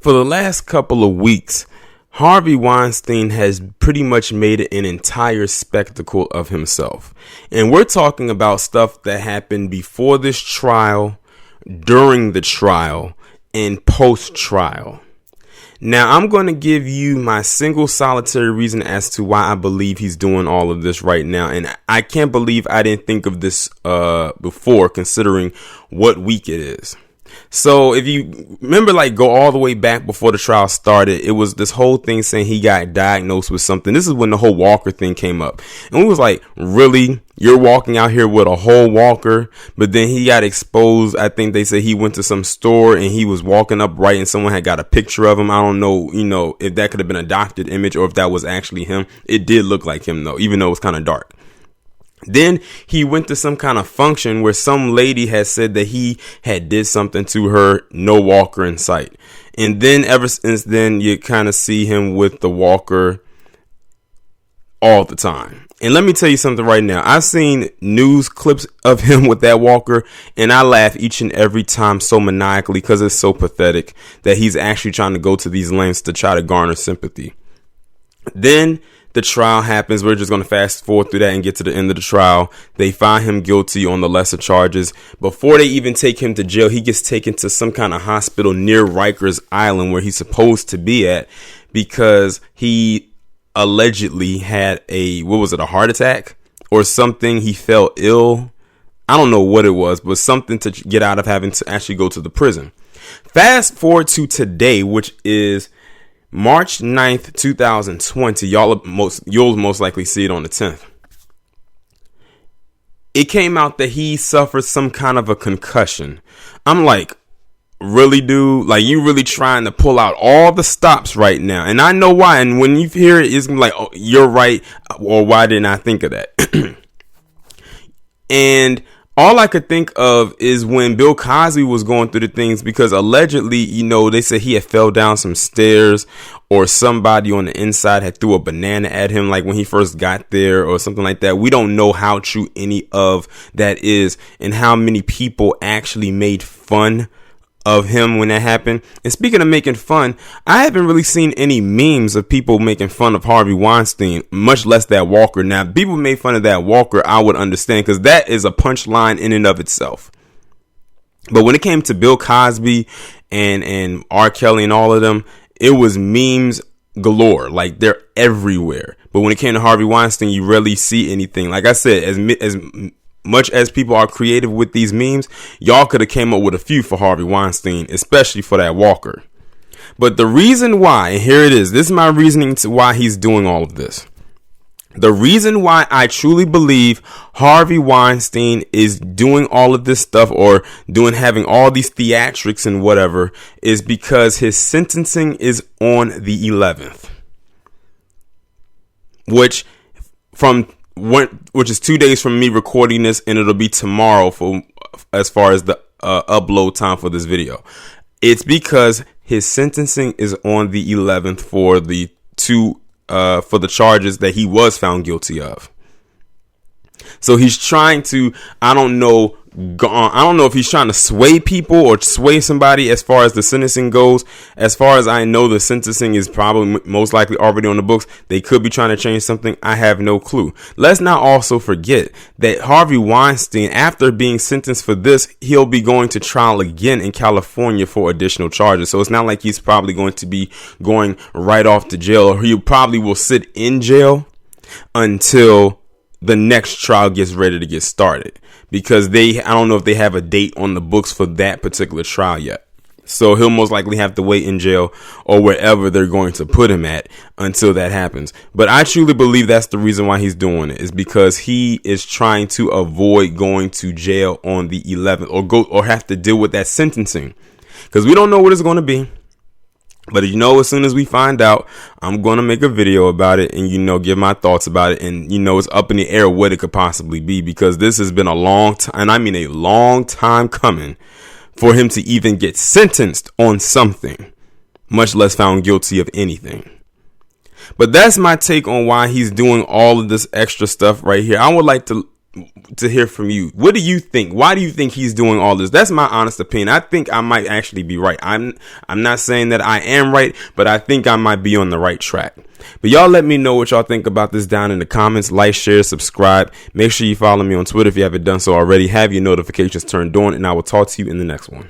For the last couple of weeks, Harvey Weinstein has pretty much made it an entire spectacle of himself. And we're talking about stuff that happened before this trial, during the trial, and post-trial. Now, I'm going to give you my single solitary reason as to why I believe he's doing all of this right now. And I can't believe I didn't think of this before, considering what week it is. So if you remember, go all the way back before the trial started, it was this whole thing saying he got diagnosed with something. This is when the whole walker thing came up. And we was like, really? You're walking out here with a whole walker? But then he got exposed. I think they said he went to some store and he was walking upright and someone had got a picture of him. I don't know, if that could have been a doctored image or if that was actually him. It did look like him though, even though it was kind of dark. Then he went to some kind of function where some lady had said that he had did something to her, no walker in sight. And then ever since then, you kind of see him with the walker all the time. And let me tell you something right now. I've seen news clips of him with that walker, and I laugh each and every time so maniacally because it's so pathetic that he's actually trying to go to these lengths to try to garner sympathy. Then the trial happens. We're just going to fast forward through that and get to the end of the trial. They find him guilty on the lesser charges. Before they even take him to jail, he gets taken to some kind of hospital near Rikers Island where he's supposed to be at because he allegedly had a heart attack or something. He fell ill. I don't know what it was, but something to get out of having to actually go to the prison. Fast forward to today, which is March 9th, 2020. You'll most likely see it on the 10th. It came out that he suffered some kind of a concussion. I'm like, really, dude? Like, you really trying to pull out all the stops right now? And I know why. And when you hear it, it's like, oh, you're right. Or why didn't I think of that? And all I could think of is when Bill Cosby was going through the things, because allegedly, they said he had fell down some stairs or somebody on the inside had threw a banana at him, like when he first got there or something like that. We don't know how true any of that is and how many people actually made fun of him when that happened. And speaking of making fun, I haven't really seen any memes of people making fun of Harvey Weinstein, much less that walker. Now, people made fun of that walker, I would understand, because that is a punchline in and of itself. But when it came to Bill Cosby and R. Kelly and all of them, it was memes galore. Like, they're everywhere. But when it came to Harvey Weinstein, you rarely see anything. Like I said, as much as people are creative with these memes, y'all could have came up with a few for Harvey Weinstein, especially for that walker. But the reason why, and here it is, this is my reasoning to why he's doing all of this. The reason why I truly believe Harvey Weinstein is doing all of this stuff or having all these theatrics and whatever is because his sentencing is on the 11th, which is 2 days from me recording this, and it'll be tomorrow as far as the upload time for this video. It's because his sentencing is on the 11th for the charges that he was found guilty of. So he's trying to, I don't know if he's trying to sway people or sway somebody as far as the sentencing goes. As far as I know, the sentencing is probably most likely already on the books. They could be trying to change something. I have no clue. Let's not also forget that Harvey Weinstein, after being sentenced for this, he'll be going to trial again in California for additional charges. So it's not like he's probably going to be going right off to jail, or he probably will sit in jail until the next trial gets ready to get started, because I don't know if they have a date on the books for that particular trial yet. So he'll most likely have to wait in jail or wherever they're going to put him at until that happens. But I truly believe that's the reason why he's doing it, is because he is trying to avoid going to jail on the 11th or have to deal with that sentencing, because we don't know what it's going to be. But as soon as we find out, I'm going to make a video about it and, give my thoughts about it. And, it's up in the air what it could possibly be, because this has been a long time, and I mean a long time coming for him to even get sentenced on something, much less found guilty of anything. But that's my take on why he's doing all of this extra stuff right here. I would like to to hear from you. What do you think? Why do you think he's doing all this? That's my honest opinion. I think I might actually be right. I'm not saying that I am right, but I think I might be on the right track. But y'all let me know what y'all think about this down in the comments. Like, share, subscribe. Make sure you follow me on Twitter if you haven't done so already. Have your notifications turned on, and I will talk to you in the next one.